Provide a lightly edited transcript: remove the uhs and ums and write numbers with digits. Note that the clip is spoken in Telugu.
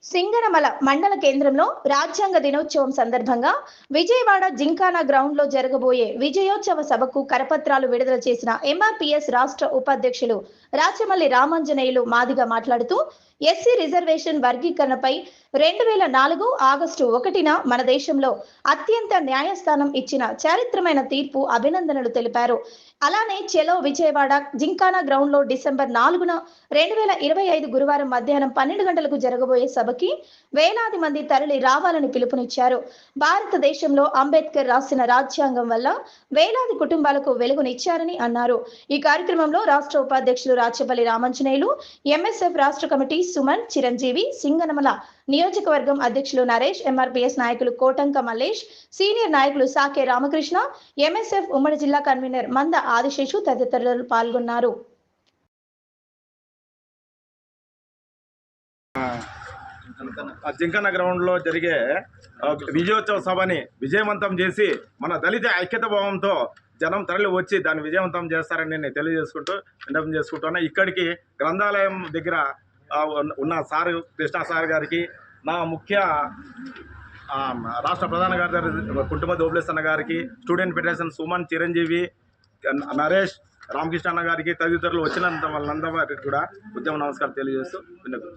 సింగనమల మండల కేంద్రంలో రాజ్యాంగ దినోత్సవం సందర్భంగా విజయవాడ జింకానా గ్రౌండ్ లో జరగబోయే విజయోత్సవ సభకు కరపత్రాలు విడుదల చేసిన ఎంఆర్పీఎస్ రాష్ట్ర ఉపాధ్యక్షులు రాచమల్లి రామాంజనేయులు మాదిగ మాట్లాడుతూ ఎస్సీ రిజర్వేషన్ వర్గీకరణపై 2004 ఆగస్టు 1న మన దేశంలో అత్యంత న్యాయస్థానం ఇచ్చిన చారిత్రమైన తీర్పు అభినందనలు తెలిపారు. అలానే చెలో విజయవాడ జింకానా గ్రౌండ్ లో డిసెంబర్ 4న 2025 గురువారం మధ్యాహ్నం 12 గంటలకు జరగబోయే సభకి వేలాది మంది తరలి రావాలని పిలుపునిచ్చారు. భారతదేశంలో అంబేద్కర్ రాసిన రాజ్యాంగం వల్ల వేలాది కుటుంబాలకు వెలుగునిచ్చారని అన్నారు. ఈ కార్యక్రమంలో రాష్ట్ర ఉపాధ్యక్షులు రాచపల్లి రామాంజనేయులు, ఎంఎస్ఎఫ్ రాష్ట్ర కమిటీ సుమన్, చిరంజీవి, సింగనమల నియోజకవర్గం అధ్యక్షులు నరేష్, ఎంఆర్పీఎస్ నాయకులు కోటంక మల్లేష్, సీనియర్ నాయకులు సాకే రామకృష్ణ, ఎంఎస్ఎఫ్ ఉమ్మడి జిల్లా కన్వీనర్ మంద ఆదిశేషు తదితరులు పాల్గొన్నారు. జింకన్న గ్రౌండ్లో జరిగే విజయోత్సవ సభని విజయవంతం చేసి మన దళిత ఐక్యత భావంతో జనం తరలి వచ్చి దాన్ని విజయవంతం చేస్తారని నేను తెలియజేసుకుంటూ విన్నపం చేసుకుంటున్నా. ఇక్కడికి గ్రంథాలయం దగ్గర ఉన్న సార్ కృష్ణ సార్ గారికి, నా ముఖ్య రాష్ట్ర ప్రధాన కార్యదర్శి కుంటుమ దోబులేసన్న గారికి, స్టూడెంట్ ఫెడరేషన్ సుమన్, చిరంజీవి, నరేష్, రామకృష్ణ గారికి తదితరులు వచ్చినంత వాళ్ళందరికీ కూడా ఉద్యమ నమస్కారం తెలియజేస్తూ విన్నపం.